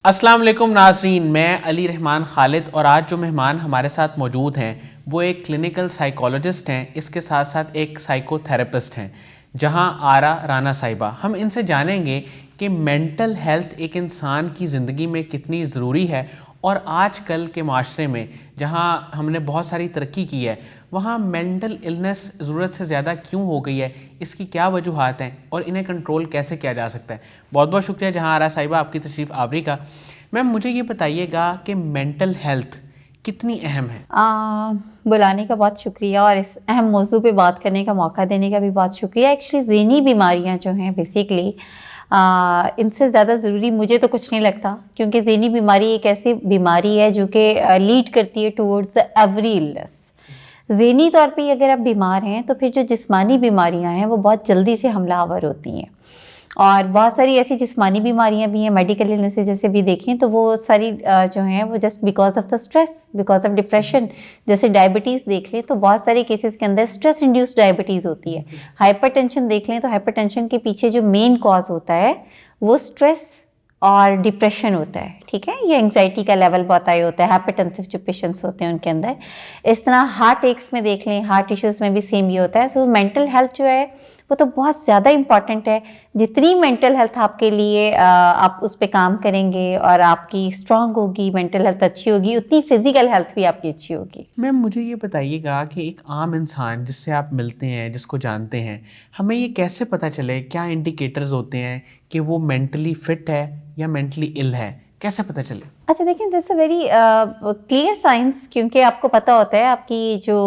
अस्सलाम वालेकुम नाज़रीन, मैं अली रहमान खालिद और आज जो मेहमान हमारे साथ मौजूद हैं वो एक क्लिनिकल साइकोलॉजिस्ट हैं, इसके साथ साथ एक साइकोथेरेपिस्ट हैं जहां आरा राना साहिबा। हम इनसे जानेंगे कि मेंटल हेल्थ एक इंसान की ज़िंदगी में कितनी ज़रूरी है और आजकल के माशरे में जहां हमने बहुत सारी तरक्की की है वहाँ मेंटल इलनेस ज़रूरत से ज़्यादा क्यों हो गई है, इसकी क्या वजूहात हैं और इन्हें कंट्रोल कैसे किया जा सकता है। बहुत बहुत शुक्रिया जहाँ आरा साहिबा आपकी तशरीफ़ आवरी का। मैम मुझे ये बताइएगा कि मेंटल हेल्थ कितनी अहम है। बुलाने का बहुत शुक्रिया और इस अहम मौजू पे बात करने का मौका देने का भी बहुत शुक्रिया। एक्चुअली ज़हनी बीमारियां जो हैं बेसिकली इनसे ज़्यादा ज़रूरी मुझे तो कुछ नहीं लगता, क्योंकि ज़हनी बीमारी एक ऐसी बीमारी है जो कि लीड करती है टूवर्ड्स एवरी इलनेस। ज़हनी तौर पे अगर आप बीमार हैं तो फिर जो जिस्मानी बीमारियां हैं वो बहुत जल्दी से हमलावर होती हैं, और बहुत सारी ऐसी जिस्मानी बीमारियां भी हैं, मेडिकल इलनेस जैसे भी देखें तो वो सारी जो हैं वो just because of the stress, because of depression. जैसे डायबिटीज़ देख लें तो बहुत सारे केसेस के अंदर स्ट्रेस इंड्यूस्ड डायबिटीज़ होती है। हाइपरटेंशन देख लें तो हाइपरटेंशन के पीछे जो मेन कॉज होता है वो स्ट्रेस और डिप्रेशन होता है, ठीक है। ये एंग्जाइटी का लेवल बहुत हाई होता है, हाइपरटेंसिव जो पेशेंट्स होते हैं उनके अंदर। इस तरह हार्ट एक्स में देख लें, हार्ट इश्यूज़ में भी सेम ये होता है। सो मेंटल हेल्थ जो है वो तो बहुत ज़्यादा इंपॉर्टेंट है। जितनी मेंटल हेल्थ आपके लिए आप उस पर काम करेंगे और आपकी स्ट्रांग होगी, मेंटल हेल्थ अच्छी होगी, उतनी फिजिकल हेल्थ भी आपकी अच्छी होगी। मैम मुझे ये बताइएगा कि एक आम इंसान जिससे आप मिलते हैं, जिसको जानते हैं, हमें ये कैसे पता चले, क्या इंडिकेटर्स होते हैं कि वो मेंटली फिट है या मेंटली इल है, कैसे पता चले? अच्छा देखिए, this a very clear signs, क्योंकि आपको पता होता है आपकी जो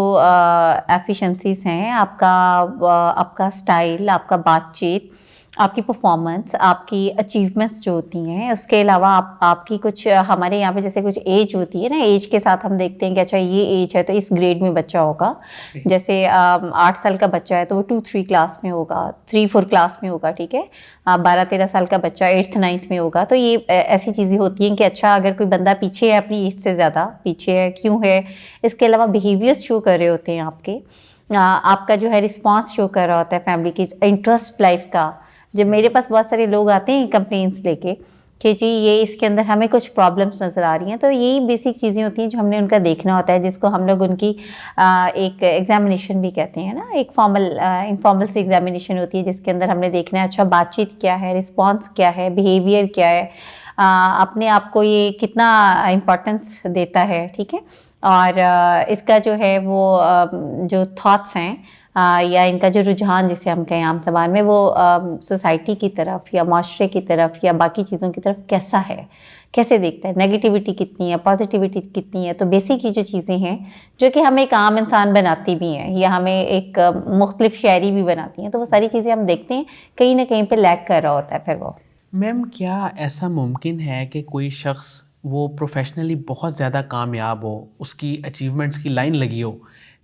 एफिशिएंसीज हैं, आपका स्टाइल, आपका बातचीत, आपकी परफॉर्मेंस, आपकी अचीवमेंट्स जो होती हैं, उसके अलावा आपकी कुछ हमारे यहाँ पे जैसे कुछ एज होती है ना, एज के साथ हम देखते हैं कि अच्छा ये एज है तो इस ग्रेड में बच्चा होगा। जैसे 8 साल का बच्चा है तो वो 2-3 क्लास में होगा, 3-4 क्लास में होगा, ठीक है। 12-13 साल का बच्चा 8th-9th में होगा। तो ये ऐसी चीज़ें होती हैं कि अच्छा अगर कोई बंदा पीछे है, अपनी एज से ज़्यादा पीछे है, क्यों है। इसके अलावा बिहेवियर्स शो कर रहे होते हैं आपके, आपका जो है रिस्पॉन्स शो कर रहा होता है फैमिली की, इंटरेस्ट लाइफ का। जब मेरे पास बहुत सारे लोग आते हैं कंप्लेंट्स लेके कि जी ये इसके अंदर हमें कुछ प्रॉब्लम्स नज़र आ रही हैं, तो यही बेसिक चीज़ें होती हैं जो हमने उनका देखना होता है, जिसको हम लोग उनकी एक एग्जामिनेशन भी कहते हैं ना, एक फॉर्मल इनफॉर्मल सी एग्जामिनेशन होती है जिसके अंदर हमने देखना है अच्छा बातचीत क्या है, रिस्पॉन्स क्या है, बिहेवियर क्या है, अपने आप को ये कितना इम्पोर्टेंस देता है, ठीक है। और इसका जो है वो जो थॉट्स हैं या इनका जो रुझान जिसे हम कहें आम ज़बान में, वो सोसाइटी की तरफ या माशरे की तरफ या बाकी चीज़ों की तरफ कैसा है, कैसे देखता है, नेगेटिविटी कितनी है, पॉजिटिविटी कितनी है। तो बेसिक ये जो चीज़ें हैं जो कि हमें एक आम इंसान बनाती भी हैं या हमें एक मुख्तलिफ शायरी भी बनाती हैं, तो वो सारी चीज़ें हम देखते हैं कहीं ना कहीं पे लैग कर रहा होता है फिर वो। मैम क्या ऐसा मुमकिन है कि कोई शख्स वो प्रोफेशनली बहुत ज़्यादा कामयाब हो, उसकी अचीवमेंट्स की लाइन लगी हो,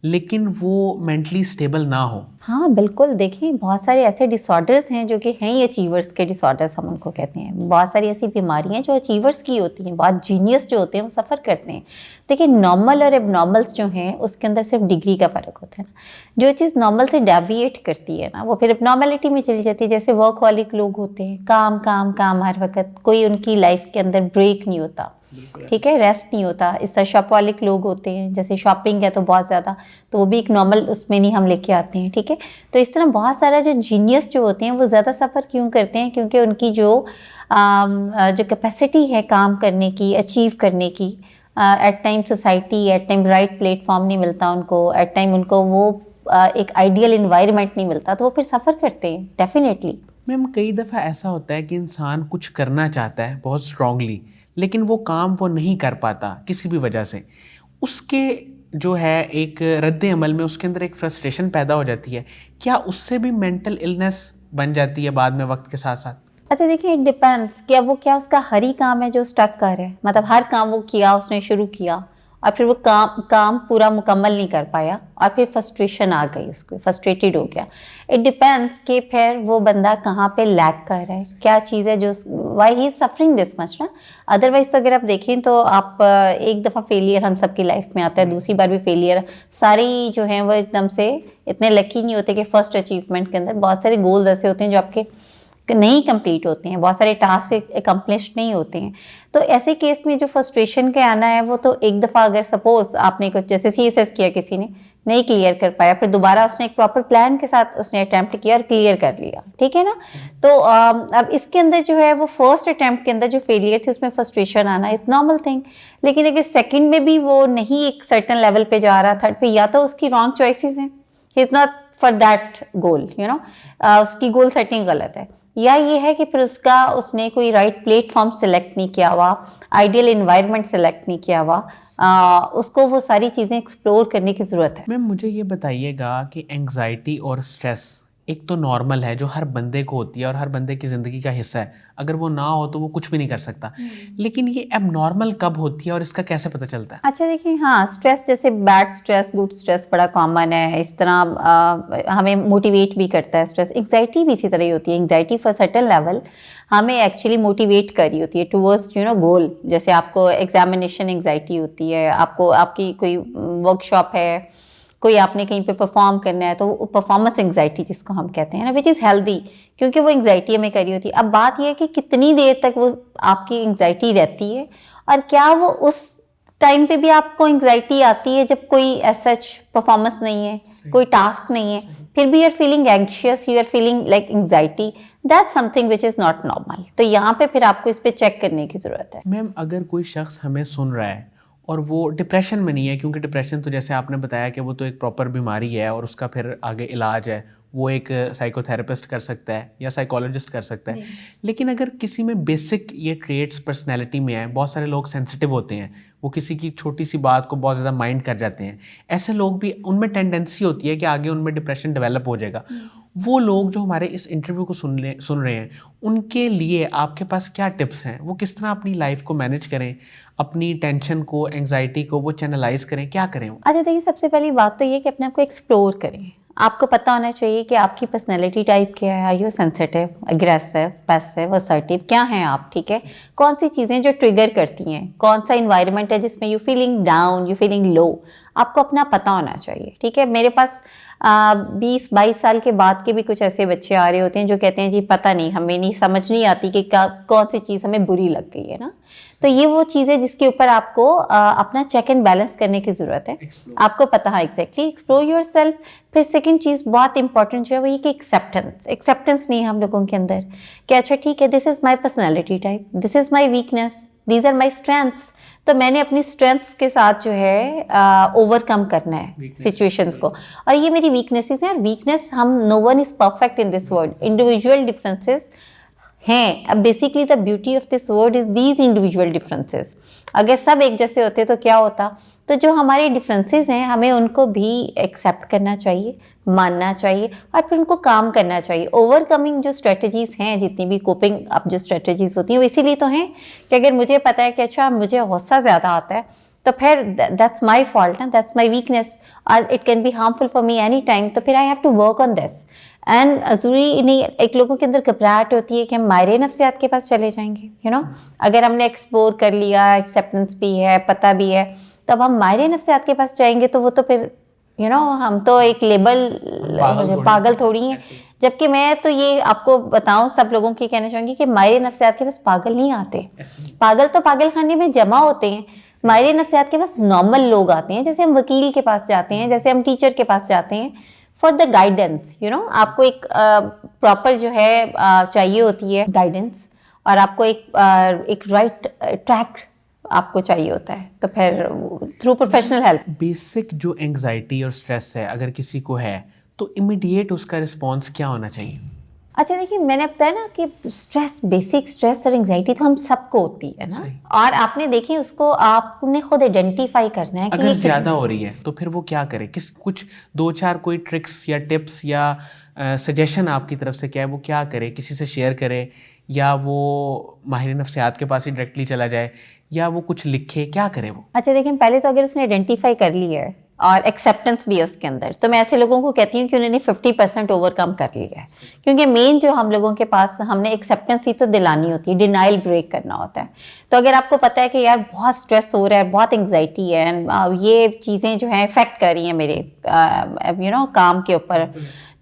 लेकिन वो मेंटली स्टेबल ना हो? हाँ बिल्कुल, देखिए बहुत सारे ऐसे डिसऑर्डर्स हैं जो कि हैं ही अचीवर्स के डिसऑर्डर्स हम उनको कहते हैं। बहुत सारी ऐसी बीमारियां जो अचीवर्स की होती हैं, बहुत जीनियस जो होते हैं वो सफ़र करते हैं। देखिए नॉर्मल और एबनॉर्मल्स जो हैं उसके अंदर सिर्फ डिग्री का फ़र्क होता है ना। जो चीज़ नॉर्मल से डेविएट करती है ना वो फिर एबनॉर्मलिटी में चली जाती है। जैसे वर्कहॉलिक लोग होते हैं, काम काम काम हर वक्त, कोई उनकी लाइफ के अंदर ब्रेक नहीं होता, ठीक है, रेस्ट नहीं होता। इससे शॉपहॉलिक लोग होते हैं, जैसे शॉपिंग है तो बहुत ज़्यादा, तो वो भी एक नॉर्मल उसमें नहीं हम लेके आते हैं, ठीक है। तो इस तरह बहुत सारा जो जीनियस जो होते हैं वो ज़्यादा सफ़र क्यों करते हैं, क्योंकि उनकी जो कैपेसिटी है काम करने की, अचीव करने की, at time society, at time right platform नहीं मिलता उनको, एट टाइम उनको वो एक आइडियल इन्वायरमेंट नहीं मिलता, तो वो फिर सफ़र करते हैं डेफिनेटली। मैम कई दफ़ा ऐसा होता है कि इंसान कुछ करना चाहता है बहुत स्ट्रांगली, लेकिन वो काम वो नहीं कर पाता किसी भी वजह से। उसके जो है एक रद्द अमल में उसके अंदर एक फ्रस्ट्रेशन पैदा हो जाती है। क्या उससे भी मेंटल इलनेस बन जाती है बाद में वक्त के साथ साथ? अच्छा देखिए, इट डिपेंड्स, क्या उसका हर ही काम है जो स्टक कर है, मतलब हर काम वो किया, उसने शुरू किया और फिर वो काम पूरा मुकम्मल नहीं कर पाया और फिर फ्रस्ट्रेशन आ गई, उसको फ्रस्ट्रेटेड हो गया। इट डिपेंड्स कि फिर वो बंदा कहाँ पे लैग कर रहा है, क्या चीज़ है जो why he is suffering this much ना। अदरवाइज तो अगर आप देखें तो आप एक दफ़ा फेलियर हम सबकी लाइफ में आता है, दूसरी बार भी फेलियर, सारी जो हैं वो एकदम से इतने लकी नहीं होते कि फर्स्ट अचीवमेंट के अंदर बहुत सारे गोल्स ऐसे होते हैं जो आपके नहीं कंप्लीट होते हैं, बहुत सारे टास्क अकम्प्लिश नहीं होते हैं। तो ऐसे केस में जो फ्रस्ट्रेशन के आना है वो तो एक दफ़ा अगर सपोज आपने कुछ जैसे CSS किया, किसी ने नहीं क्लियर कर पाया, फिर दोबारा उसने एक प्रॉपर प्लान के साथ उसने अटैम्प्ट किया और क्लियर कर लिया, ठीक है ना। तो अब इसके अंदर जो है वो फर्स्ट अटैम्प्ट के अंदर जो फेलियर थी उसमें फ्रस्ट्रेशन आना इज नॉर्मल थिंग। लेकिन अगर सेकंड में भी वो नहीं एक सर्टन लेवल पे जा रहा, थर्ड पे, या तो उसकी रॉन्ग चॉइसेस हैं, he is not for that goal, you know, उसकी गोल सेटिंग गलत है, या ये है कि फिर उसने कोई राइट प्लेटफॉर्म सेलेक्ट नहीं किया हुआ, आइडियल इन्वायरमेंट सेलेक्ट नहीं किया हुआ, उसको वो सारी चीज़ें एक्सप्लोर करने की ज़रूरत है। मैम मुझे ये बताइएगा कि एंग्जाइटी और स्ट्रेस एक तो नॉर्मल है जो हर बंदे को होती है और हर बंदे की ज़िंदगी का हिस्सा है, अगर वो ना हो तो वो कुछ भी नहीं कर सकता, लेकिन ये एबनॉर्मल कब होती है और इसका कैसे पता चलता है? अच्छा देखिए, हाँ, स्ट्रेस जैसे बैड स्ट्रेस, गुड स्ट्रेस बड़ा कॉमन है, इस तरह हमें मोटिवेट भी करता है स्ट्रेस। एंग्जाइटी भी इसी तरह ही होती है। एंग्जाइटी फॉर सर्टेन लेवल हमें एक्चुअली मोटिवेट कर रही होती है टुवर्ड्स गोल। जैसे आपको एग्जामिनेशन एंग्जाइटी होती है, आपको आपकी कोई वर्कशॉप है, कोई आपने कहीं पे परफॉर्म करना है, तो परफॉर्मेंस एंग्जाइटी जिसको हम कहते हैं ना, विच इज़ हेल्दी, क्योंकि वो एंग्जाइटी हमें करी होती है। अब बात यह है कि कितनी देर तक वो आपकी एंग्जाइटी रहती है, और क्या वो उस टाइम पे भी आपको एंग्जाइटी आती है जब कोई सच परफॉर्मेंस नहीं है, कोई टास्क नहीं है, फिर भी you are feeling anxious, you are feeling like anxiety, that's something which is not normal. तो यहाँ पे फिर आपको इस पे चेक करने की ज़रूरत है। मैम अगर कोई शख्स हमें सुन रहा है और वो डिप्रेशन में नहीं है, क्योंकि डिप्रेशन तो जैसे आपने बताया कि वो तो एक प्रॉपर बीमारी है और उसका फिर आगे इलाज है, वो एक साइकोथेरेपिस्ट कर सकता है या साइकोलॉजिस्ट कर सकता है, लेकिन अगर किसी में बेसिक ये ट्रेट्स पर्सनैलिटी में है, बहुत सारे लोग सेंसिटिव होते हैं, वो किसी की छोटी सी बात को बहुत ज़्यादा माइंड कर जाते हैं, ऐसे लोग भी, उनमें टेंडेंसी होती है कि आगे उनमें डिप्रेशन डेवलप हो जाएगा, वो लोग जो हमारे इस इंटरव्यू को सुन रहे हैं, उनके लिए आपके पास क्या टिप्स हैं? वो किस तरह अपनी लाइफ को मैनेज करें, अपनी टेंशन को, एंग्जाइटी को वो चैनलाइज करें, क्या करें वो? अच्छा देखिए, सबसे पहली बात तो ये कि अपने आप को एक्सप्लोर करें। आपको पता होना चाहिए कि आपकी पर्सनैलिटी टाइप क्या है, are you sensitive, aggressive, passive, assertive, क्या हैं आप, ठीक है। कौन सी चीज़ें जो ट्रिगर करती हैं, कौन सा इन्वायरमेंट है जिसमें you feeling down, you feeling low, आपको अपना पता होना चाहिए, ठीक है। मेरे पास 20-22 साल के बाद के भी कुछ ऐसे बच्चे आ रहे होते हैं जो कहते हैं जी पता नहीं, हमें नहीं समझ नहीं आती कि कौन सी चीज़ हमें बुरी लग गई है ना। तो ये वो चीज़ है जिसके ऊपर आपको अपना चेक एंड बैलेंस करने की ज़रूरत है। आपको पता है एग्जैक्टली, एक्सप्लोर योर सेल्फ। फिर सेकंड चीज़ बहुत इंपॉर्टेंट जो है वो ये कि एक्सेप्टेंस नहीं है हम लोगों के अंदर कि अच्छा ठीक है, this is my personality type, this is my weakness, these are my strengths. तो मैंने अपनी स्ट्रेंथ्स के साथ जो है ओवरकम करना है सिचुएशंस को, और ये मेरी वीकनेसेस हैं। और weakness, hmm, no one is perfect in this world, individual differences हैं। अब basically the beauty of this word is these individual differences. अगर सब एक जैसे होते तो क्या होता। तो जो हमारे डिफरेंसेस हैं हमें उनको भी एक्सेप्ट करना चाहिए, मानना चाहिए, और फिर उनको काम करना चाहिए। ओवरकमिंग जो स्ट्रेटजीज़ हैं, जितनी भी कोपिंग अप जो स्ट्रेटजीज़ होती हैं, वो इसीलिए तो हैं कि अगर मुझे पता है कि अच्छा मुझे गुस्सा ज़्यादा आता है, तो फिर दैट्स माई फॉल्ट ना, दैट्स माई वीकनेस, और it can be harmful for me any time. तो फिर I have to work on this. And ज़रूरी नहीं, एक लोगों के अंदर घबराहट होती है कि हम माहिर नफ्सियात के पास चले जाएंगे, यू नो। अगर हमने एक्सप्लोर कर लिया, एक्सेप्टेंस भी है, पता भी है, तब हम माहिर नफ्सियात के पास जाएंगे तो वो तो फिर यू नो हम तो एक लेबल पागल थोड़ी हैं। जबकि मैं तो ये आपको बताऊं, सब लोगों की कहना चाहूँगी कि माहिर नफ्सियात के पास पागल नहीं आते। पागल तो पागल खाने में जमा होते हैं, माहिर नफ्सियात के पास नॉर्मल लोग आते हैं, जैसे हम वकील के पास जाते हैं, जैसे हम टीचर के पास जाते हैं for the guidance, you know. आपको एक प्रॉपर जो है चाहिए होती है गाइडेंस, और आपको एक राइट ट्रैक आपको चाहिए होता है, तो फिर थ्रू प्रोफेशनल हेल्प। बेसिक जो एंग्जाइटी और स्ट्रेस है अगर किसी को है तो इमीडिएट उसका रिस्पॉन्स क्या होना चाहिए? अच्छा देखिए, मैंने बताया ना कि स्ट्रेस, बेसिक स्ट्रेस और एंग्जाइटी तो हम सबको होती है ना, और आपने देखी उसको आपने खुद आइडेंटिफाई करना है कि अगर ज़्यादा हो रही है तो फिर वो क्या करे, कुछ 2-4 कोई ट्रिक्स या टिप्स या सजेशन आपकी तरफ से क्या है, वो क्या करे? किसी से शेयर करे, या वो माहिर नफ्सियात के पास ही डायरेक्टली चला जाए, या वो कुछ लिखे, क्या करे वो? अच्छा देखिए, पहले तो अगर उसने आइडेंटिफाई कर लिया है और एक्सेप्टेंस भी है उसके अंदर, तो मैं ऐसे लोगों को कहती हूँ कि उन्होंने 50% ओवरकम कर लिया है। क्योंकि मेन जो हम लोगों के पास, हमने एक्सेप्टेंस ही तो दिलानी होती है, डिनाइल ब्रेक करना होता है। तो अगर आपको पता है कि यार बहुत स्ट्रेस हो रहा है, बहुत एंग्जाइटी है, ये चीज़ें जो हैं इफेक्ट कर रही हैं मेरे यू नो काम के ऊपर,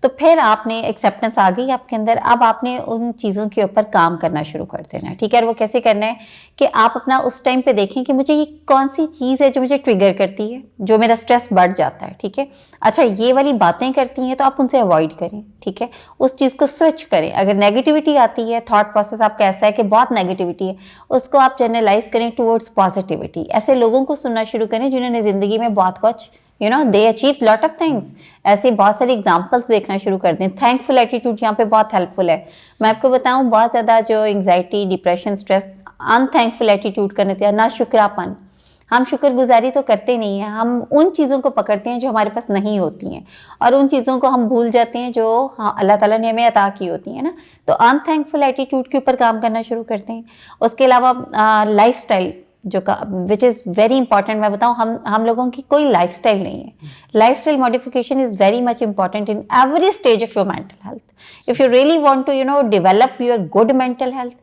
तो फिर आपने एक्सेप्टेंस आ गई आपके अंदर, अब आपने उन चीज़ों के ऊपर काम करना शुरू कर देना है, ठीक है। और वो कैसे करना है कि आप अपना उस टाइम पे देखें कि मुझे ये कौन सी चीज़ है जो मुझे ट्रिगर करती है, जो मेरा स्ट्रेस बढ़ जाता है, ठीक है। अच्छा, ये वाली बातें करती हैं तो आप उनसे अवॉइड करें, ठीक है। उस चीज़ को स्विच करें। अगर नेगेटिविटी आती है, थॉट प्रोसेस आपका ऐसा है कि बहुत नेगेटिविटी है, उसको आप जनरलाइज करें टूवर्ड्स पॉजिटिविटी। ऐसे लोगों को सुनना शुरू करें जिन्होंने ज़िंदगी में बहुत कुछ they achieve lot of things. ऐसे बहुत सारे एग्जांपल्स देखना शुरू कर दें। थैंकफुल एटीट्यूड यहाँ पे बहुत हेल्पफुल है। मैं आपको बताऊँ, बहुत ज़्यादा जो एंग्जाइटी, डिप्रेशन, स्ट्रेस, अनथैंकफुल एटीट्यूड करने थे, ना शुक्रापन, हम शुक्रगुजारी तो करते नहीं हैं, हम उन चीज़ों को पकड़ते हैं जो हमारे पास नहीं होती हैं, और उन चीज़ों को हम भूल जाते हैं जो हाँ अल्लाह ताला ने हमें अता की होती हैं ना। तो अनथैंकफुल एटीट्यूड के ऊपर काम करना शुरू करते हैं। उसके अलावा लाइफस्टाइल जो का विच इज़ वेरी इंपॉर्टेंट। मैं बताऊँ, हम लोगों की कोई लाइफस्टाइल नहीं है। Lifestyle modification is very much important in every stage of your mental health. If you really want to develop your good mental health,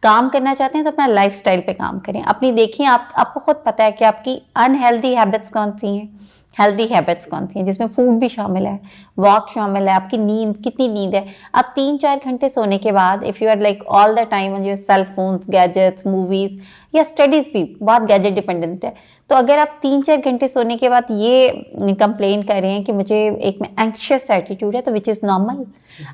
काम करना चाहते हैं तो अपना लाइफस्टाइल पे काम करें। अपनी देखिए, आपको खुद पता है कि आपकी अनहेल्दी हैबिट्स कौन सी हैं, हेल्दी हैबिट्स कौन सी हैं, जिसमें फूड भी शामिल है, वॉक शामिल है, आपकी नींद कितनी नींद है। आप 3-4 घंटे सोने के बाद if you are like all the time on your cell phones, gadgets, movies या स्टडीज़ भी बहुत गैजेट डिपेंडेंट है, तो अगर आप 3-4 घंटे सोने के बाद ये कंप्लेन कर रहे हैं कि मुझे एक में एंक्शियस एटीट्यूड है, तो विच इज़ नॉर्मल।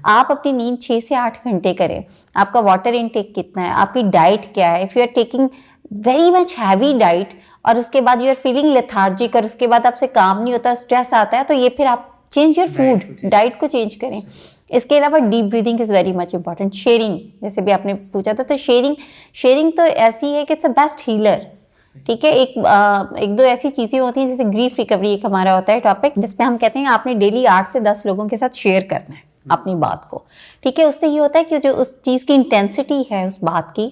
आप अपनी नींद 6 से 8 घंटे करें। आपका वाटर इनटेक कितना है, आपकी डाइट क्या है। If you are taking very much heavy diet और उसके बाद यू आर फीलिंग लेथार्जिक और उसके बाद आपसे काम नहीं होता, स्ट्रेस आता है, तो ये फिर आप चेंज योर फूड, डाइट को चेंज करें। इसके अलावा deep breathing is very much important. Sharing, जैसे भी आपने पूछा था, तो शेयरिंग तो ऐसी है कि इट्स अ बेस्ट हीलर, ठीक है। एक दो ऐसी चीज़ें होती हैं, जैसे ग्रीफ रिकवरी एक हमारा होता है टॉपिक, जिसमें हम कहते हैं आपने डेली 8 से 10 लोगों के साथ शेयर करना है अपनी बात को, ठीक है। उससे ये होता है कि जो उस चीज़ की इंटेंसिटी है उस बात की,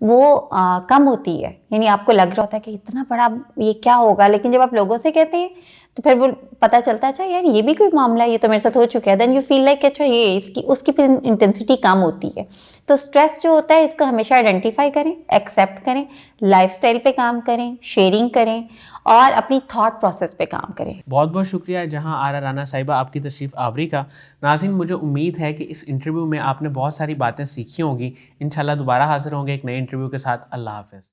वो कम होती है। यानी आपको लग रहा होता है कि इतना बड़ा ये क्या होगा, लेकिन जब आप लोगों से कहते हैं तो फिर वो पता चलता है, अच्छा यार ये भी कोई मामला है, ये तो मेरे साथ हो चुका है। देन यू फील लाइक अच्छा ये उसकी फिर इंटेंसिटी कम होती है। तो स्ट्रेस जो होता है, इसको हमेशा आइडेंटिफाई करें, एक्सेप्ट करें, लाइफस्टाइल पे काम करें, शेयरिंग करें और अपनी थॉट प्रोसेस पे काम करें। बहुत बहुत शुक्रिया जहां आरा राना साहिबा आपकी तशरीफ़ आवरी का। नाज़रीन, मुझे उम्मीद है कि इस इंटरव्यू में आपने बहुत सारी बातें सीखी होंगी। इंशाल्लाह दोबारा हाजिर होंगे एक नए इंटरव्यू के साथ। अल्लाह हाफ़िज़।